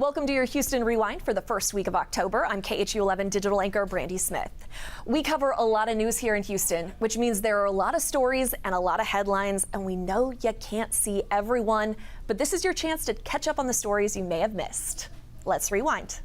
Welcome to your Houston Rewind for the first week of October. I'm KHOU 11 digital anchor Brandy Smith. We cover a lot of news here in Houston, which means there are a lot of stories and a lot of headlines, and we know you can't see everyone, but this is your chance to catch up on the stories you may have missed. Let's rewind.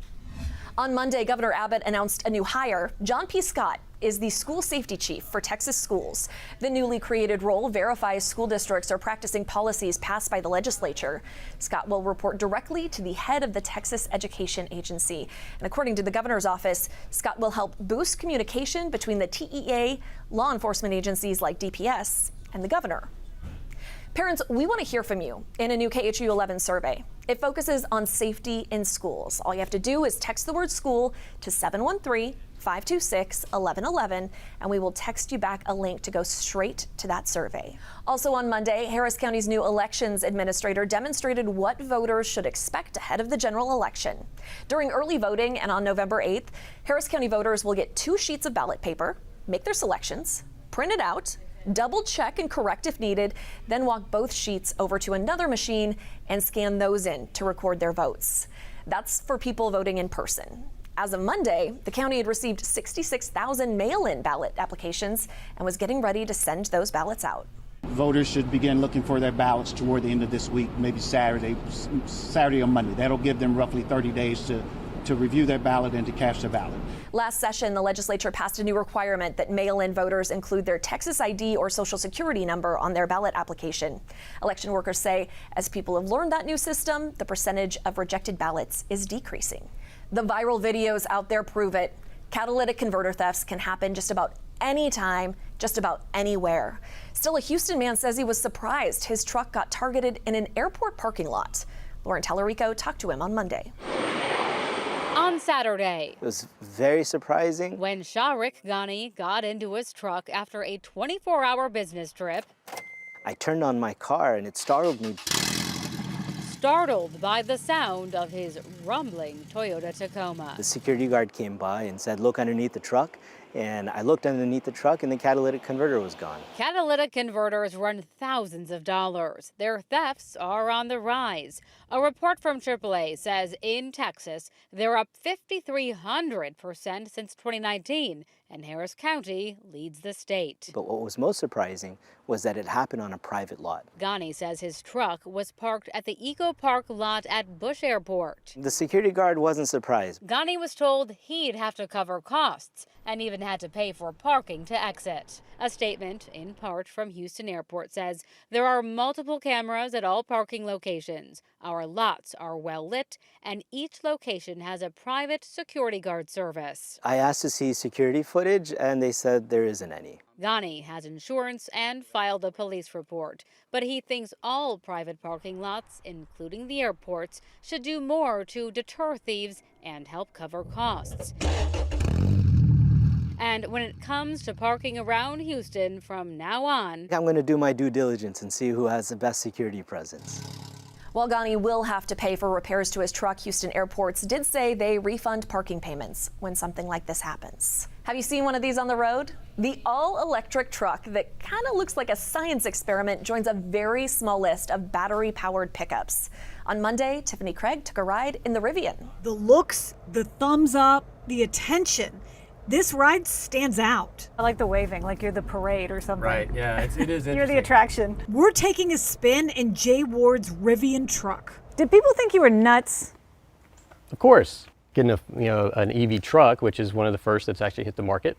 On Monday, Governor Abbott announced a new hire. John P. Scott is the school safety chief for Texas schools. The newly created role verifies school districts are practicing policies passed by the legislature. Scott will report directly to the head of the Texas Education Agency. And according to the governor's office, Scott will help boost communication between the TEA, law enforcement agencies like DPS, and the governor. Parents, we want to hear from you in a new KHOU 11 survey. It focuses on safety in schools. All you have to do is text the word school to 713-526-1111, and we will text you back a link to go straight to that survey. Also on Monday, Harris County's new elections administrator demonstrated what voters should expect ahead of the general election. During early voting and on November 8th, Harris County voters will get 2 sheets of ballot paper, make their selections, print it out, double check and correct if needed, then walk both sheets over to another machine and scan those in to record their votes. That's for people voting in person. As of Monday, the county had received 66,000 mail-in ballot applications and was getting ready to send those ballots out. Voters should begin looking for their ballots toward the end of this week, maybe Saturday or Monday. That'll give them roughly 30 days to review their ballot and to cast their ballot. Last session, the legislature passed a new requirement that mail-in voters include their Texas ID or social security number on their ballot application. Election workers say as people have learned that new system, the percentage of rejected ballots is decreasing. The viral videos out there prove it. Catalytic converter thefts can happen just about any time, just about anywhere. Still, a Houston man says he was surprised his truck got targeted in an airport parking lot. Lauren Tallarico talked to him on Monday. On Saturday, it was very surprising when Sharik Ghani got into his truck after a 24-hour business trip. I turned on my car and it startled me. Startled by the sound of his rumbling Toyota Tacoma. The security guard came by and said, "Look underneath the truck." And I looked underneath the truck and the catalytic converter was gone. Catalytic converters run thousands of dollars. Their thefts are on the rise. A report from AAA says in Texas, they're up 5,300% since 2019, and Harris County leads the state. But what was most surprising was that it happened on a private lot. Ghani says his truck was parked at the Eco Park lot at Bush Airport. The security guard wasn't surprised. Ghani was told he'd have to cover costs and even had to pay for parking to exit. A statement, in part from Houston Airport, says there are multiple cameras at all parking locations. Our lots are well lit, and each location has a private security guard service. I asked to see security footage, and they said there isn't any. Ghani has insurance and filed a police report, but he thinks all private parking lots, including the airports, should do more to deter thieves and help cover costs. And when it comes to parking around Houston from now on, I'm going to do my due diligence and see who has the best security presence. While Ghani will have to pay for repairs to his truck, Houston airports did say they refund parking payments when something like this happens. Have you seen one of these on the road? The all-electric truck that kind of looks like a science experiment joins a very small list of battery-powered pickups. On Monday, Tiffany Craig took a ride in the Rivian. The looks, the thumbs up, the attention. This ride stands out. I like the waving, like you're the parade or something. Right, yeah, it is interesting. You're the attraction. We're taking a spin in Jay Ward's Rivian truck. Did people think you were nuts? Of course, getting an EV truck, which is one of the first that's actually hit the market.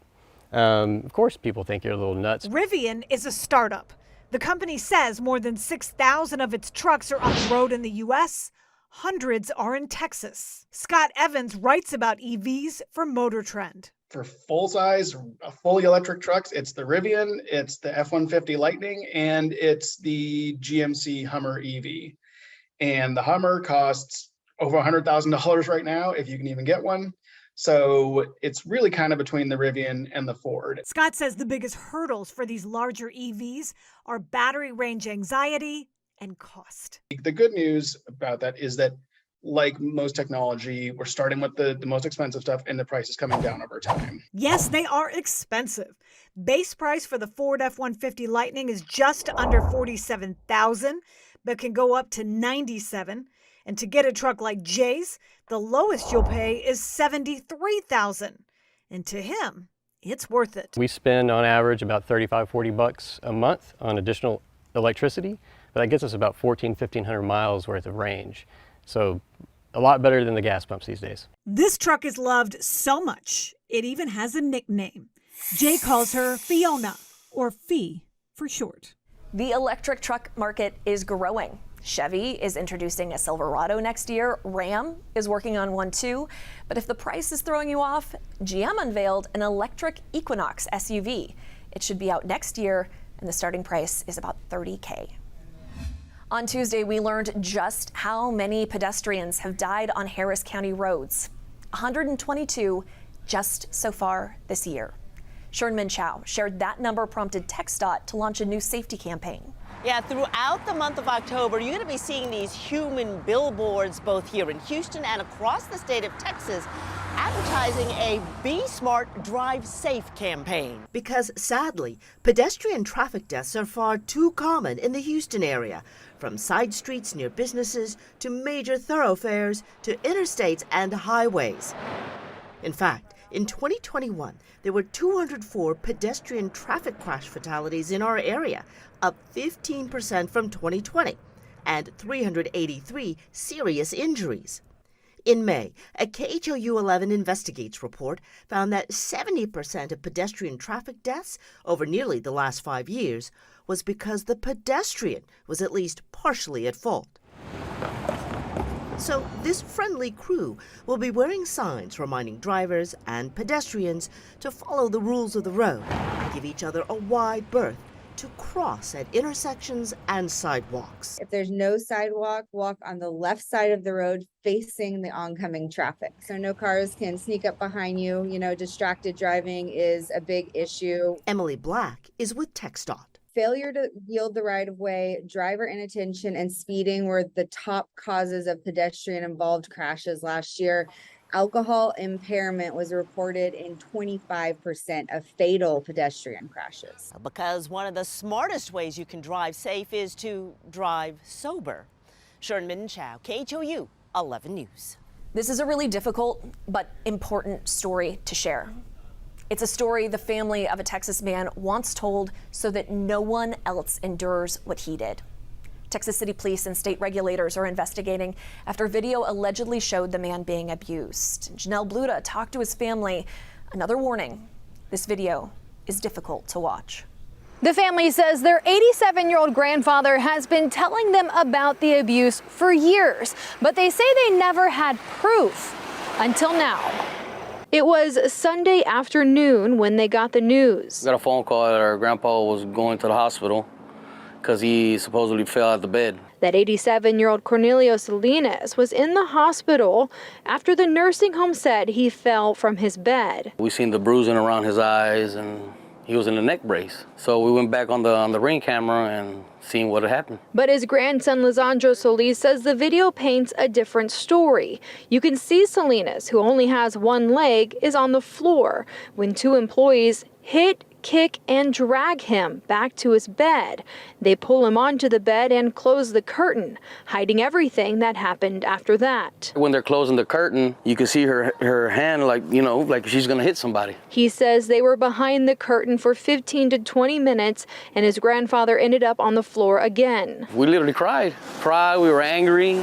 Of course, people think you're a little nuts. Rivian is a startup. The company says more than 6,000 of its trucks are on the road in the U.S. Hundreds are in Texas. Scott Evans writes about EVs for Motor Trend. For full-size, fully electric trucks, it's the Rivian, it's the F-150 Lightning, and it's the GMC Hummer EV. And the Hummer costs over $100,000 right now, if you can even get one. So it's really kind of between the Rivian and the Ford. Scott says the biggest hurdles for these larger EVs are battery range anxiety and cost. The good news about that is that, like most technology, we're starting with the most expensive stuff, and the price is coming down over time. Yes, they are expensive. Base price for the Ford F-150 Lightning is just under $47,000, but can go up to $97,000. And to get a truck like Jay's, the lowest you'll pay is $73,000. And to him, it's worth it. We spend on average about $35–40 a month on additional electricity, but that gets us about 1,400–1,500 miles worth of range. So a lot better than the gas pumps these days. This truck is loved so much, it even has a nickname. Jay calls her Fiona, or Fee for short. The electric truck market is growing. Chevy is introducing a Silverado next year. Ram is working on one too. But if the price is throwing you off, GM unveiled an electric Equinox SUV. It should be out next year, and the starting price is about $30K. On Tuesday, we learned just how many pedestrians have died on Harris County roads. 122 just so far this year. Sherman Chow shared that number prompted TxDOT to launch a new safety campaign. Yeah, throughout the month of October, you're going to be seeing these human billboards both here in Houston and across the state of Texas advertising a Be Smart, Drive Safe campaign. Because sadly, pedestrian traffic deaths are far too common in the Houston area, from side streets near businesses to major thoroughfares to interstates and highways. In fact, in 2021, there were 204 pedestrian traffic crash fatalities in our area, up 15% from 2020, and 383 serious injuries. In May, a KHOU 11 Investigates report found that 70% of pedestrian traffic deaths over nearly the last 5 years was because the pedestrian was at least partially at fault. So this friendly crew will be wearing signs reminding drivers and pedestrians to follow the rules of the road and give each other a wide berth to cross at intersections and sidewalks. If there's no sidewalk, walk on the left side of the road facing the oncoming traffic. So no cars can sneak up behind you. You know, distracted driving is a big issue. Emily Black is with TxDOT. Failure to yield the right-of-way, driver inattention, and speeding were the top causes of pedestrian-involved crashes last year. Alcohol impairment was reported in 25% of fatal pedestrian crashes. Because one of the smartest ways you can drive safe is to drive sober. Sherman Chow, KHOU 11 News. This is a really difficult but important story to share. It's a story the family of a Texas man once told so that no one else endures what he did. Texas City Police and state regulators are investigating after video allegedly showed the man being abused. Janelle Bluda talked to his family. Another warning, this video is difficult to watch. The family says their 87-year-old grandfather has been telling them about the abuse for years, but they say they never had proof until now. It was Sunday afternoon when they got the news. We got a phone call that our grandpa was going to the hospital because he supposedly fell out the bed. That 87-year-old Cornelio Salinas was in the hospital after the nursing home said he fell from his bed. We seen the bruising around his eyes and he was in a neck brace. So we went back on the ring camera and seen what had happened. But his grandson, Lisandro Solis, says the video paints a different story. You can see Salinas, who only has one leg, is on the floor when two employees hit, kick, and drag him back to his bed. They pull him onto the bed and close the curtain, hiding everything that happened after that. When they're closing the curtain, you can see her hand like she's gonna hit somebody. He says they were behind the curtain for 15 to 20 minutes and his grandfather ended up on the floor again. We literally cried, we were angry.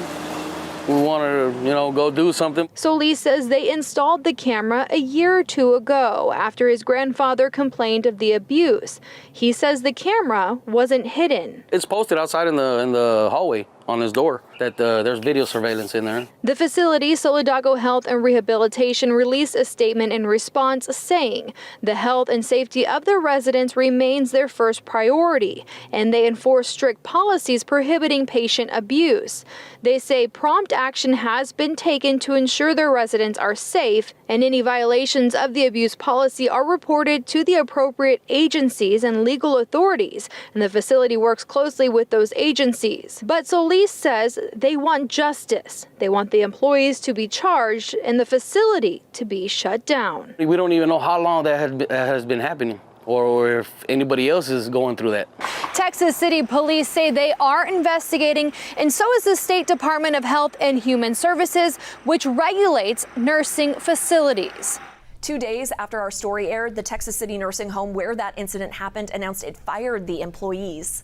We wanted to, go do something. Solis says they installed the camera a year or two ago after his grandfather complained of the abuse. He says the camera wasn't hidden. It's posted outside in the hallway on his door that there's video surveillance in there. The facility, Solidago Health and Rehabilitation, released a statement in response saying the health and safety of the residents remains their first priority, and they enforce strict policies prohibiting patient abuse. They say prompt action has been taken to ensure their residents are safe, and any violations of the abuse policy are reported to the appropriate agencies and legal authorities, and the facility works closely with those agencies. But Solis says they want justice. They want the employees to be charged and the facility to be shut down. We don't even know how long that has been happening. or if anybody else is going through that. Texas City Police say they are investigating, and so is the State Department of Health and Human Services, which regulates nursing facilities. 2 days after our story aired, the Texas City nursing home where that incident happened announced it fired the employees.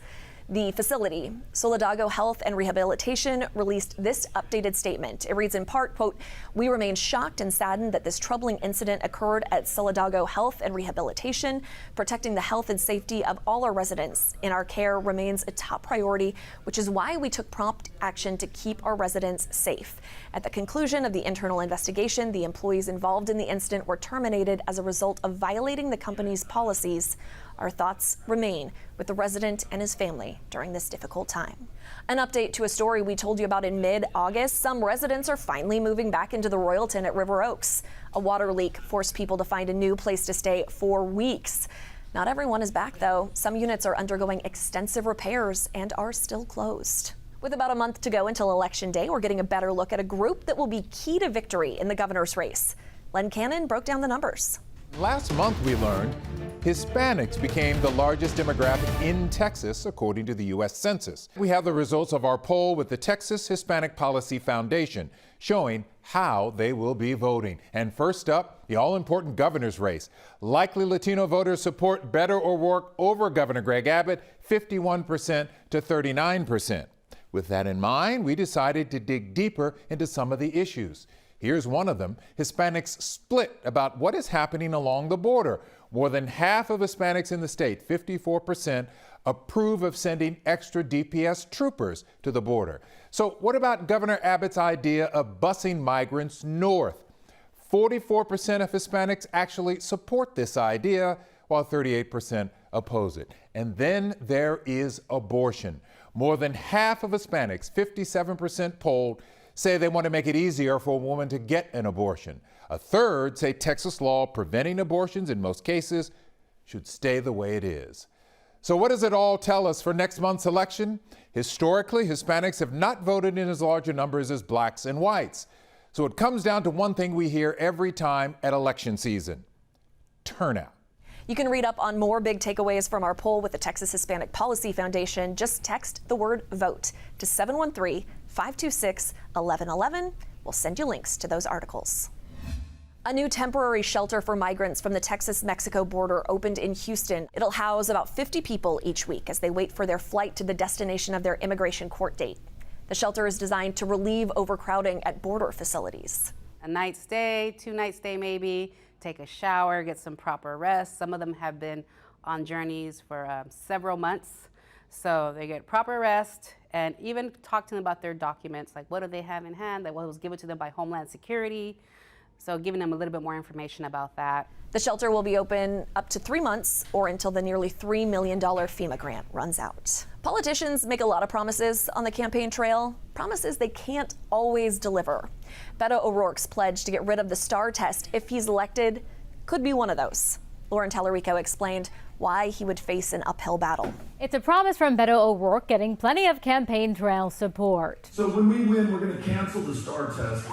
The facility, Solidago Health and Rehabilitation, released this updated statement. It reads in part, quote, "We remain shocked and saddened that this troubling incident occurred at Solidago Health and Rehabilitation. Protecting the health and safety of all our residents in our care remains a top priority, which is why we took prompt action to keep our residents safe. At the conclusion of the internal investigation, the employees involved in the incident were terminated as a result of violating the company's policies. Our thoughts remain with the resident and his family during this difficult time." An update to a story we told you about in mid-August. Some residents are finally moving back into the Royalton at River Oaks. A water leak forced people to find a new place to stay for weeks. Not everyone is back, though. Some units are undergoing extensive repairs and are still closed. With about a month to go until Election Day, we're getting a better look at a group that will be key to victory in the governor's race. Len Cannon broke down the numbers. Last month, we learned Hispanics became the largest demographic in Texas, according to the U.S. Census. We have the results of our poll with the Texas Hispanic Policy Foundation, showing how they will be voting. And first up, the all-important governor's race. Likely Latino voters support Beto O'Rourke over Governor Greg Abbott, 51% to 39%. With that in mind, we decided to dig deeper into some of the issues. Here's one of them. Hispanics split about what is happening along the border. More than half of Hispanics in the state, 54%, approve of sending extra DPS troopers to the border. So what about Governor Abbott's idea of busing migrants north? 44% of Hispanics actually support this idea, while 38% oppose it. And then there is abortion. More than half of Hispanics, 57% polled, say they want to make it easier for a woman to get an abortion. A third say Texas law preventing abortions in most cases should stay the way it is. So what does it all tell us for next month's election? Historically, Hispanics have not voted in as large numbers as blacks and whites. So it comes down to one thing we hear every time at election season: turnout. You can read up on more big takeaways from our poll with the Texas Hispanic Policy Foundation. Just text the word VOTE to 713-526-1111. We'll send you links to those articles. A new temporary shelter for migrants from the Texas-Mexico border opened in Houston. It'll house about 50 people each week as they wait for their flight to the destination of their immigration court date. The shelter is designed to relieve overcrowding at border facilities. A night stay, 2-night stay maybe, take a shower, get some proper rest. Some of them have been on journeys for several months, so they get proper rest, and even talk to them about their documents, like what do they have in hand, that what was given to them by Homeland Security. So giving them a little bit more information about that. The shelter will be open up to 3 months or until the nearly $3 million FEMA grant runs out. Politicians make a lot of promises on the campaign trail, promises they can't always deliver. Beto O'Rourke's pledge to get rid of the STAR test if he's elected could be one of those. Lauren Tallarico explained why he would face an uphill battle. It's a promise from Beto O'Rourke getting plenty of campaign trail support. So when we win, we're going to cancel the STAR test.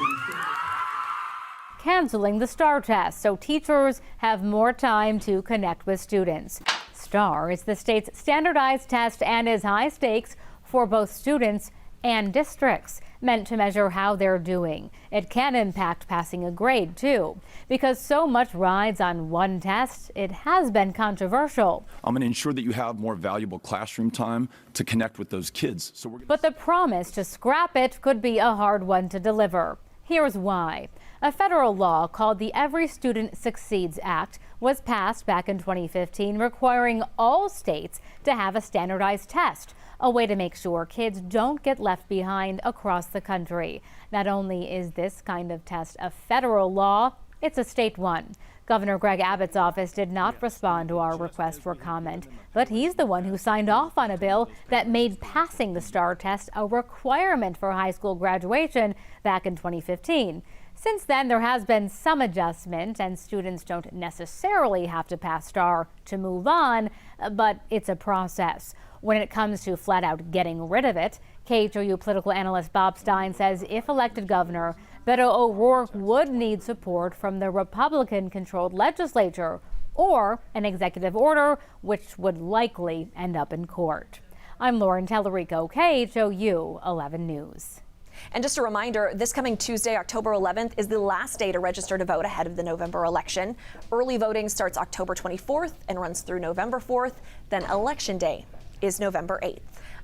Canceling the STAR test so teachers have more time to connect with students. STAR is the state's standardized test and is high stakes for both students and districts, meant to measure how they're doing. It can impact passing a grade, too. Because so much rides on one test, it has been controversial. I'm going to ensure that you have more valuable classroom time to connect with those kids. But the promise to scrap it could be a hard one to deliver. Here's why. A federal law called the Every Student Succeeds Act was passed back in 2015, requiring all states to have a standardized test, a way to make sure kids don't get left behind across the country. Not only is this kind of test a federal law, it's a state one. Governor Greg Abbott's office did not respond to our request for comment, but he's the one who signed off on a bill that made passing the STAR test a requirement for high school graduation back in 2015. Since then, there has been some adjustment, and students don't necessarily have to pass STAR to move on, but it's a process. When it comes to flat out getting rid of it, KHOU political analyst Bob Stein says if elected governor, Beto O'Rourke would need support from the Republican-controlled legislature or an executive order, which would likely end up in court. I'm Lauren Tallarico, KHOU 11 News. And just a reminder, this coming Tuesday, October 11th, is the last day to register to vote ahead of the November election. Early voting starts October 24th and runs through November 4th. Then Election Day is November 8th.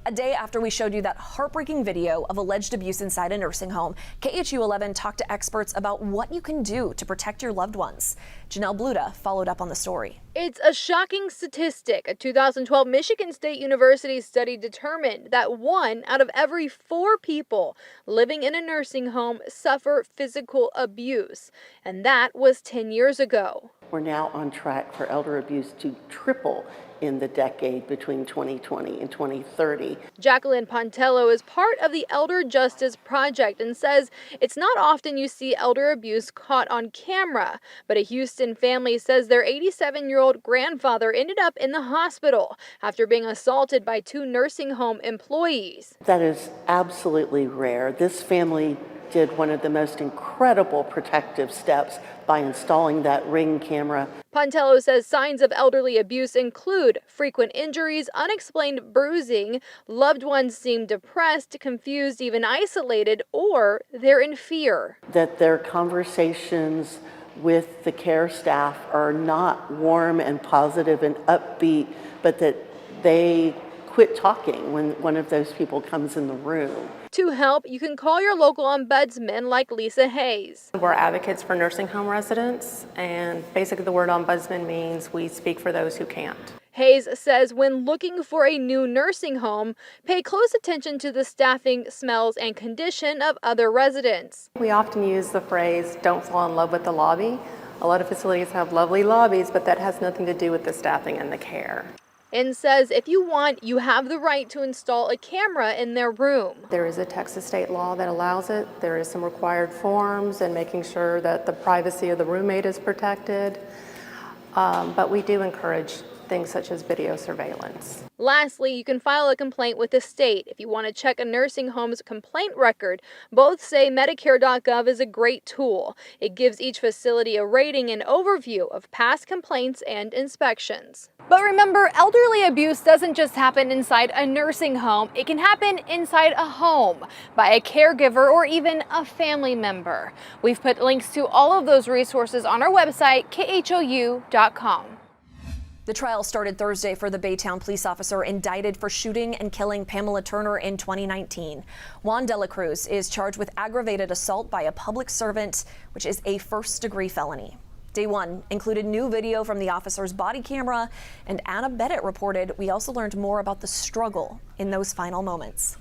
A day after we showed you that heartbreaking video of alleged abuse inside a nursing home, KHOU 11 talked to experts about what you can do to protect your loved ones. Janelle Bluda followed up on the story. It's a shocking statistic. A 2012 Michigan State University study determined that 1 out of every 4 people living in a nursing home suffer physical abuse, and that was 10 years ago. We're now on track for elder abuse to triple in the decade between 2020 and 2030. Jacqueline Pontello is part of the Elder Justice Project and says it's not often you see elder abuse caught on camera, but a Houston family says their 87-year-old grandfather ended up in the hospital after being assaulted by 2 nursing home employees. That is absolutely rare. This family did one of the most incredible protective steps by installing that Ring camera. Pontello says signs of elderly abuse include frequent injuries, unexplained bruising, loved ones seem depressed, confused, even isolated, or they're in fear. That their conversations with the care staff are not warm and positive and upbeat, but that they quit talking when one of those people comes in the room. To help, you can call your local ombudsman like Lisa Hayes. We're advocates for nursing home residents, and basically the word ombudsman means we speak for those who can't. Hayes says when looking for a new nursing home, pay close attention to the staffing, smells, and condition of other residents. We often use the phrase, don't fall in love with the lobby. A lot of facilities have lovely lobbies, but that has nothing to do with the staffing and the care. And says if you want, you have the right to install a camera in their room. There is a Texas state law that allows it. There is some required forms and making sure that the privacy of the roommate is protected. But we do encourage things such as video surveillance. Lastly, you can file a complaint with the state if you want to check a nursing home's complaint record. Both say Medicare.gov is a great tool. It gives each facility a rating and overview of past complaints and inspections. But remember, elderly abuse doesn't just happen inside a nursing home. It can happen inside a home, by a caregiver, or even a family member. We've put links to all of those resources on our website, KHOU.com. The trial started Thursday for the Baytown police officer indicted for shooting and killing Pamela Turner in 2019. Juan De La Cruz is charged with aggravated assault by a public servant, which is a first-degree felony. Day one included new video from the officer's body camera, and Anna Bennett reported we also learned more about the struggle in those final moments.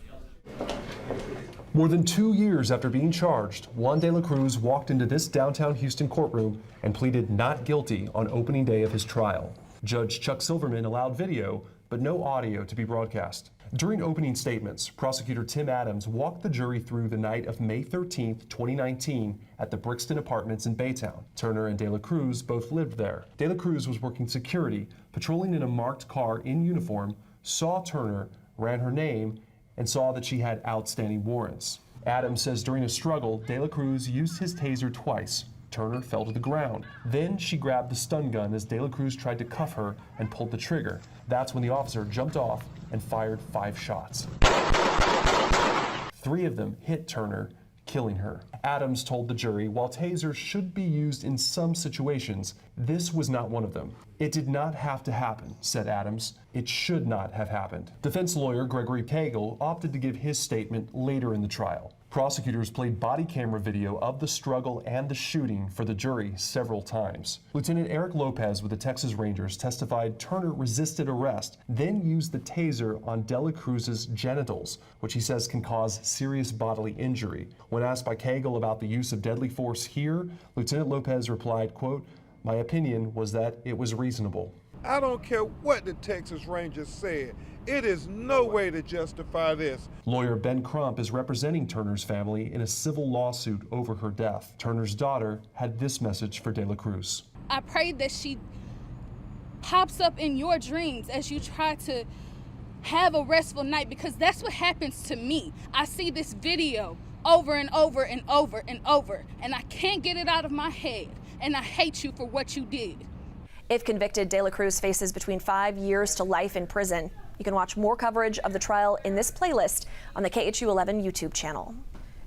More than 2 years after being charged, Juan De La Cruz walked into this downtown Houston courtroom and pleaded not guilty on opening day of his trial. Judge Chuck Silverman allowed video, but no audio to be broadcast. During opening statements, prosecutor Tim Adams walked the jury through the night of May 13, 2019 at the Brixton Apartments in Baytown. Turner and De La Cruz both lived there. De La Cruz was working security, patrolling in a marked car in uniform, saw Turner, ran her name, and saw that she had outstanding warrants. Adams says during a struggle, De La Cruz used his taser twice. Turner fell to the ground. Then she grabbed the stun gun as De La Cruz tried to cuff her and pulled the trigger. That's when the officer jumped off and fired 5 shots. 3 of them hit Turner, killing her. Adams told the jury while tasers should be used in some situations, this was not one of them. It did not have to happen, said Adams. It should not have happened. Defense lawyer Gregory Pagel opted to give his statement later in the trial. Prosecutors played body camera video of the struggle and the shooting for the jury several times. Lieutenant Eric Lopez with the Texas Rangers testified Turner resisted arrest, then used the taser on De La Cruz's genitals, which he says can cause serious bodily injury. When asked by Cagle about the use of deadly force here, Lieutenant Lopez replied, quote, "My opinion was that it was reasonable." I don't care what the Texas Rangers said. It is no way to justify this. Lawyer Ben Crump is representing Turner's family in a civil lawsuit over her death. Turner's daughter had this message for De La Cruz. I pray that she pops up in your dreams as you try to have a restful night, because that's what happens to me. I see this video over and over and over and over, and I can't get it out of my head, and I hate you for what you did. If convicted, De La Cruz faces between 5 years to life in prison. You can watch more coverage of the trial in this playlist on the KHOU 11 YouTube channel.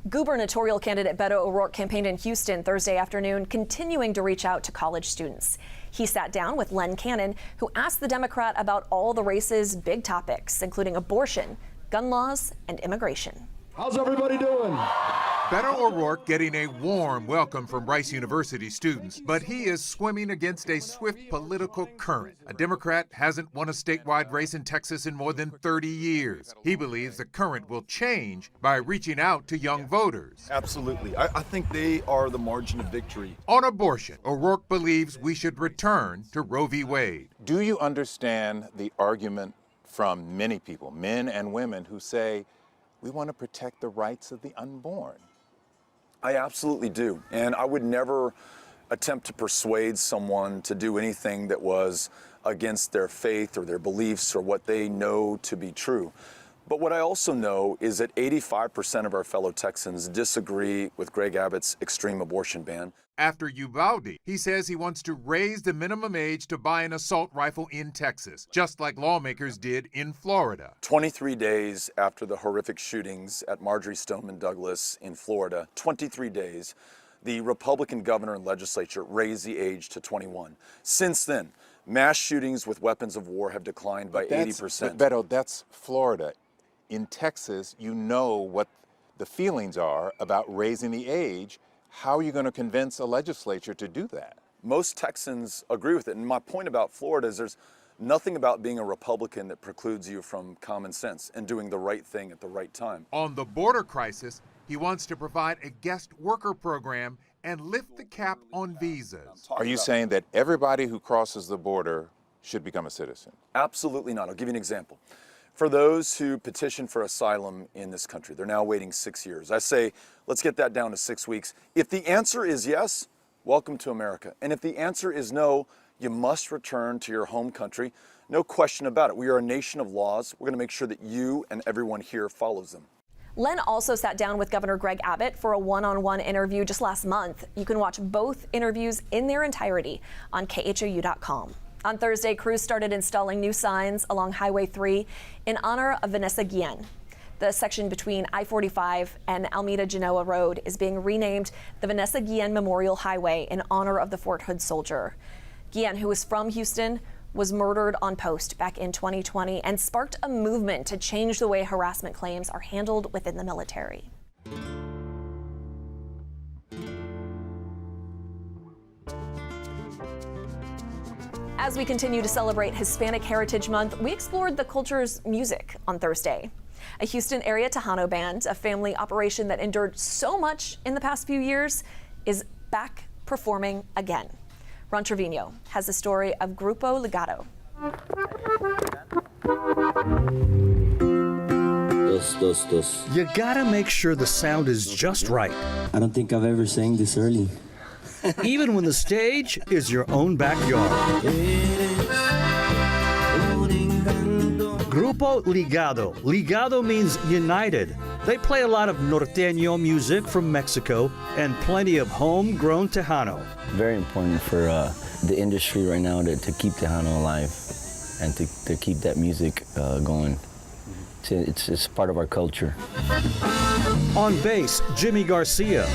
Gubernatorial candidate Beto O'Rourke campaigned in Houston Thursday afternoon, continuing to reach out to college students. He sat down with Len Cannon, who asked the Democrat about all the race's big topics, including abortion, gun laws, and immigration. How's everybody doing? Beto O'Rourke getting a warm welcome from Rice University students, but he is swimming against a swift political current. A Democrat hasn't won a statewide race in Texas in more than 30 years. He believes the current will change by reaching out to young voters. Absolutely. I think they are the margin of victory. On abortion, O'Rourke believes we should return to Roe v. Wade. Do you understand the argument from many people, men and women, who say we want to protect the rights of the unborn? I absolutely do. And I would never attempt to persuade someone to do anything that was against their faith or their beliefs or what they know to be true. But what I also know is that 85% of our fellow Texans disagree with Greg Abbott's extreme abortion ban. After Uvalde, he says he wants to raise the minimum age to buy an assault rifle in Texas, just like lawmakers did in Florida. 23 days after the horrific shootings at Marjorie Stoneman Douglas in Florida, 23 days, the Republican governor and legislature raised the age to 21. Since then, mass shootings with weapons of war have declined by 80%. But Beto, that's Florida. In Texas, you know what the feelings are about raising the age. How are you going to convince a legislature to do that? Most Texans agree with it. And my point about Florida is there's nothing about being a Republican that precludes you from common sense and doing the right thing at the right time. On the border crisis, he wants to provide a guest worker program and lift the cap on visas. Are you saying that everybody who crosses the border should become a citizen? Absolutely not. I'll give you an example. For those who petition for asylum in this country, they're now waiting 6 years. I say, let's get that down to 6 weeks. If the answer is yes, welcome to America. And if the answer is no, you must return to your home country. No question about it. We are a nation of laws. We're going to make sure that you and everyone here follows them. Len also sat down with Governor Greg Abbott for a one-on-one interview just last month. You can watch both interviews in their entirety on KHOU.com. On Thursday, crews started installing new signs along Highway 3 in honor of Vanessa Guillen. The section between I-45 and Alameda-Genoa Road is being renamed the Vanessa Guillen Memorial Highway in honor of the Fort Hood soldier. Guillen, who is from Houston, was murdered on post back in 2020 and sparked a movement to change the way harassment claims are handled within the military. As we continue to celebrate Hispanic Heritage Month, we explored the culture's music on Thursday. A Houston area Tejano band, a family operation that endured so much in the past few years, is back performing again. Ron Trevino has the story of Grupo Legato. You gotta make sure the sound is just right. I don't think I've ever sang this early. Even when the stage is your own backyard. Grupo Legato. Legato means united. They play a lot of norteño music from Mexico and plenty of homegrown Tejano. Very important for the industry right now to keep Tejano alive and to keep that music going. It's part of our culture. On bass, Jimmy Garcia.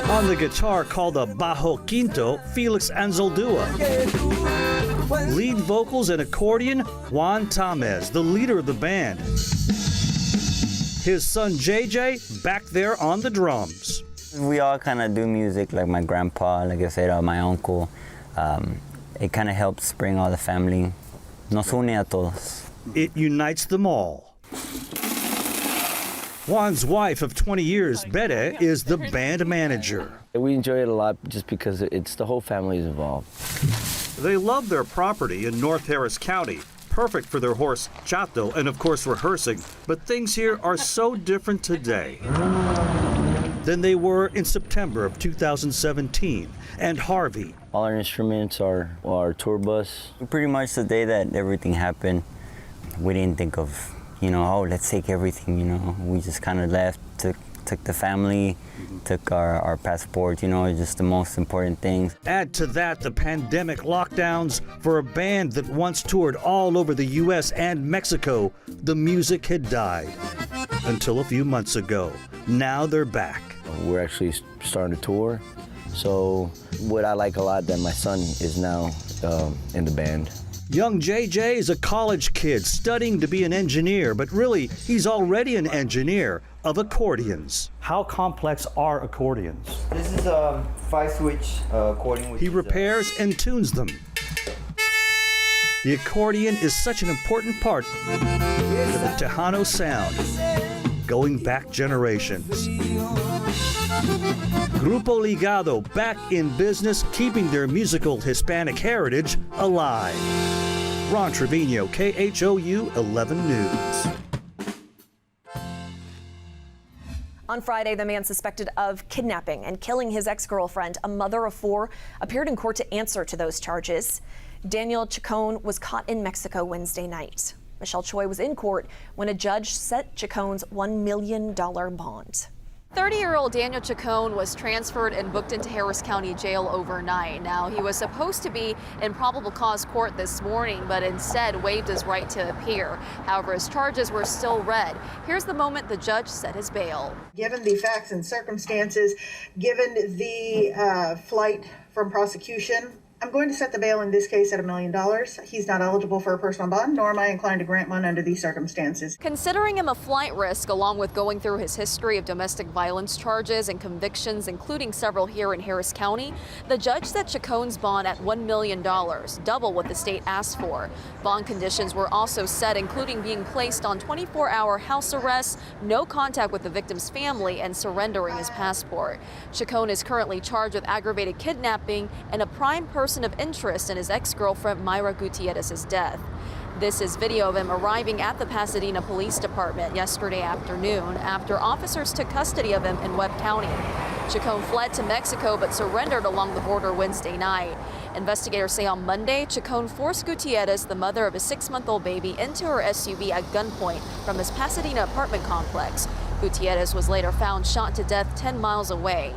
On the guitar, called a bajo quinto, Felix Anzaldúa. Lead vocals and accordion, Juan Tamez, the leader of the band. His son JJ back there on the drums. We all kind of do music, like my grandpa, like I said, my uncle. It kind of helps bring all the family. Nos une a todos. It unites them all. Juan's wife of 20 years, Bede, is the band manager. We enjoy it a lot just because it's the whole family is involved. They love their property in North Harris County, perfect for their horse Chato and of course rehearsing, but things here are so different today than they were in September of 2017 and Harvey. All our instruments are our tour bus. Pretty much the day that everything happened, we didn't think of, oh, let's take everything, We just kind of left, took took the family, took our passport, you know, just the most important things. Add to that the pandemic lockdowns. For a band that once toured all over the U.S. and Mexico, the music had died until a few months ago. Now they're back. We're actually starting to tour. So what I like a lot that my son is now in the band. Young JJ is a college kid studying to be an engineer, but really he's already an engineer of accordions. How complex are accordions? This is a 5-switch accordion. He repairs and tunes them. The accordion is such an important part of the Tejano sound, going back generations. Grupo Legato back in business, keeping their musical Hispanic heritage alive. Ron Trevino, KHOU 11 News. On Friday, the man suspected of kidnapping and killing his ex-girlfriend, a mother of 4, appeared in court to answer to those charges. Daniel Chacon was caught in Mexico Wednesday night. Michelle Choi was in court when a judge set Chacon's $1 million bond. 30-year-old Daniel Chacon was transferred and booked into Harris County Jail overnight. Now, he was supposed to be in probable cause court this morning, but instead waived his right to appear. However, his charges were still read. Here's the moment the judge set his bail. Given the facts and circumstances, given the flight from prosecution, I'm going to set the bail in this case at $1 million. He's not eligible for a personal bond, nor am I inclined to grant one under these circumstances. Considering him a flight risk, along with going through his history of domestic violence charges and convictions, including several here in Harris County, the judge set Chacon's bond at $1 million, double what the state asked for. Bond conditions were also set, including being placed on 24-hour house arrest, no contact with the victim's family, and surrendering his passport. Chacon is currently charged with aggravated kidnapping and a prime person of interest in his ex-girlfriend Mayra Gutierrez's death. This is video of him arriving at the Pasadena Police Department yesterday afternoon after officers took custody of him in Webb County. Chacon fled to Mexico but surrendered along the border Wednesday night. Investigators say on Monday, Chacon forced Gutierrez, the mother of a 6-month-old baby, into her SUV at gunpoint from his Pasadena apartment complex. Gutierrez was later found shot to death 10 miles away.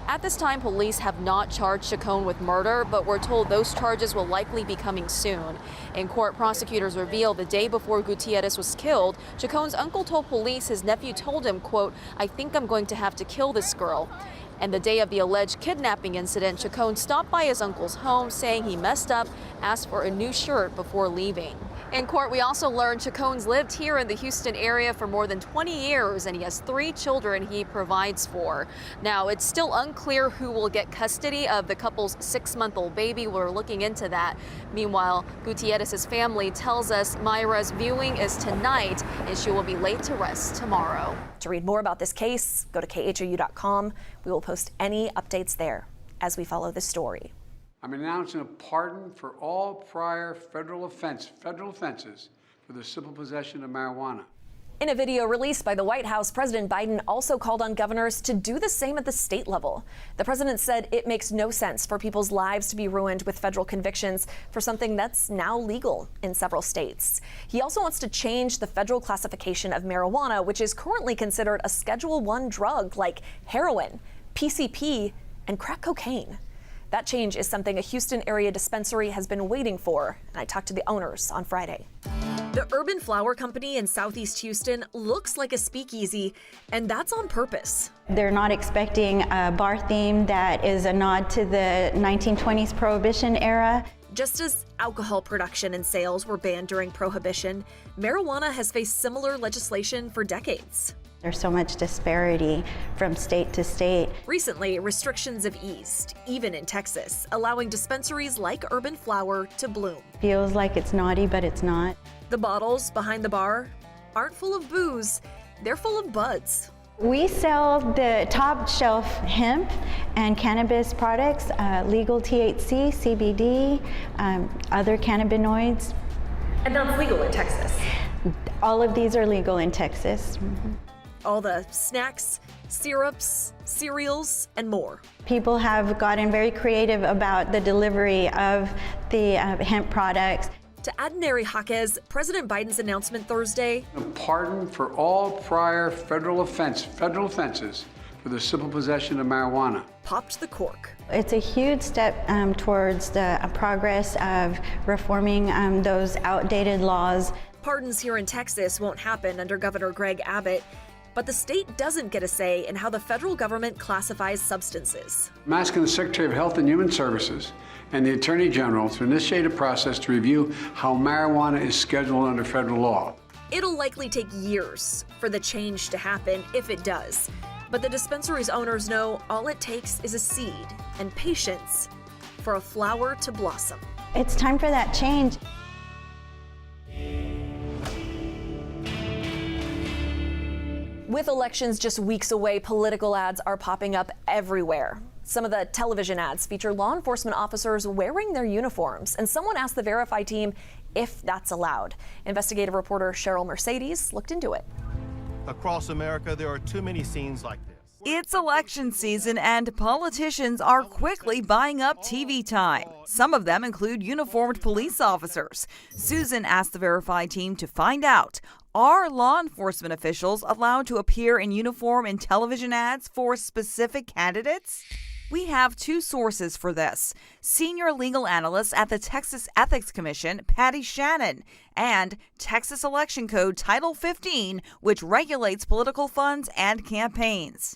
At this time, police have not charged Chacon with murder, but we're told those charges will likely be coming soon. In court, prosecutors revealed the day before Gutierrez was killed, Chacon's uncle told police his nephew told him, quote, "I think I'm going to have to kill this girl." And the day of the alleged kidnapping incident, Chacon stopped by his uncle's home saying he messed up, asked for a new shirt before leaving. In court, we also learned Chacon's lived here in the Houston area for more than 20 years, and he has 3 children he provides for. Now, it's still unclear who will get custody of the couple's 6-month-old baby. We're looking into that. Meanwhile, Gutierrez's family tells us Mayra's viewing is tonight, and she will be laid to rest tomorrow. To read more about this case, go to KHOU.com. We will post any updates there as we follow this story. I'm announcing a pardon for all prior federal offenses for the simple possession of marijuana. In a video released by the White House, President Biden also called on governors to do the same at the state level. The president said it makes no sense for people's lives to be ruined with federal convictions for something that's now legal in several states. He also wants to change the federal classification of marijuana, which is currently considered a Schedule I drug like heroin, PCP, and crack cocaine. That change is something a Houston area dispensary has been waiting for, and I talked to the owners on Friday. The Urban Flower Company in Southeast Houston looks like a speakeasy, and that's on purpose. They're not expecting a bar theme that is a nod to the 1920s Prohibition era. Just as alcohol production and sales were banned during Prohibition, marijuana has faced similar legislation for decades. There's so much disparity from state to state. Recently, restrictions have eased, even in Texas, allowing dispensaries like Urban Flower to bloom. Feels like it's naughty, but it's not. The bottles behind the bar aren't full of booze, they're full of buds. We sell the top shelf hemp and cannabis products, legal THC, CBD, other cannabinoids. And that's legal in Texas. All of these are legal in Texas. All the snacks, syrups, cereals, and more. People have gotten very creative about the delivery of the hemp products. To add Neri Jaquez, President Biden's announcement Thursday, A pardon for all prior federal offenses for the simple possession of marijuana. Popped the cork. It's a huge step towards the progress of reforming those outdated laws. Pardons here in Texas won't happen under Governor Greg Abbott, but the state doesn't get a say in how the federal government classifies substances. I'm asking the Secretary of Health and Human Services and the Attorney General to initiate a process to review how marijuana is scheduled under federal law. It'll likely take years for the change to happen, if it does. But the dispensary's owners know all it takes is a seed and patience for a flower to blossom. It's time for that change. With elections just weeks away, political ads are popping up everywhere. Some of the television ads feature law enforcement officers wearing their uniforms, and someone asked the Verify team if that's allowed. Investigative reporter Cheryl Mercedes looked into it. Across America, there are too many scenes like this. It's election season and politicians are quickly buying up TV time. Some of them include uniformed police officers. Susan asked the Verify team to find out, are law enforcement officials allowed to appear in uniform in television ads for specific candidates? We have two sources for this. Senior legal analyst at the Texas Ethics Commission, Patty Shannon, and Texas Election Code Title 15, which regulates political funds and campaigns.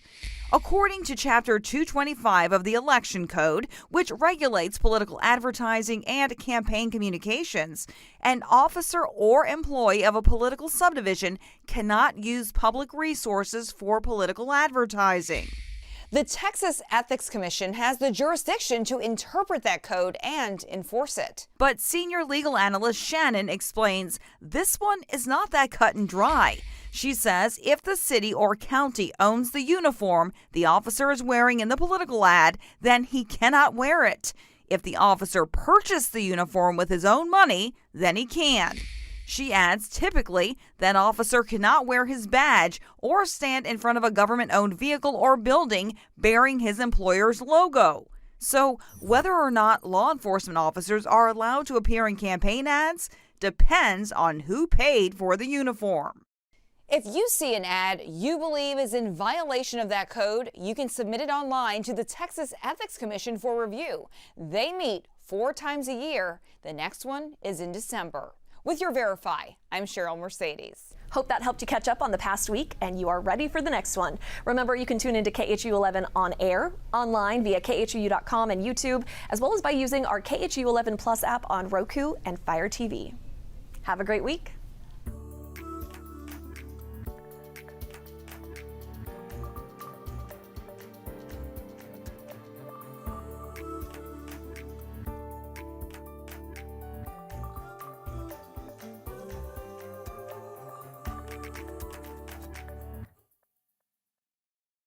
According to Chapter 225 of the Election Code, which regulates political advertising and campaign communications, an officer or employee of a political subdivision cannot use public resources for political advertising. The Texas Ethics Commission has the jurisdiction to interpret that code and enforce it. But senior legal analyst Shannon explains this one is not that cut and dry. She says if the city or county owns the uniform the officer is wearing in the political ad, then he cannot wear it. If the officer purchased the uniform with his own money, then he can. She adds typically that officer cannot wear his badge or stand in front of a government-owned vehicle or building bearing his employer's logo. So whether or not law enforcement officers are allowed to appear in campaign ads depends on who paid for the uniform. If you see an ad you believe is in violation of that code, you can submit it online to the Texas Ethics Commission for review. They meet 4 times a year. The next one is in December. With your Verify, I'm Cheryl Mercedes. Hope that helped you catch up on the past week and you are ready for the next one. Remember, you can tune into KHOU 11 on air, online via KHOU.com and YouTube, as well as by using our KHOU 11 Plus app on Roku and Fire TV. Have a great week.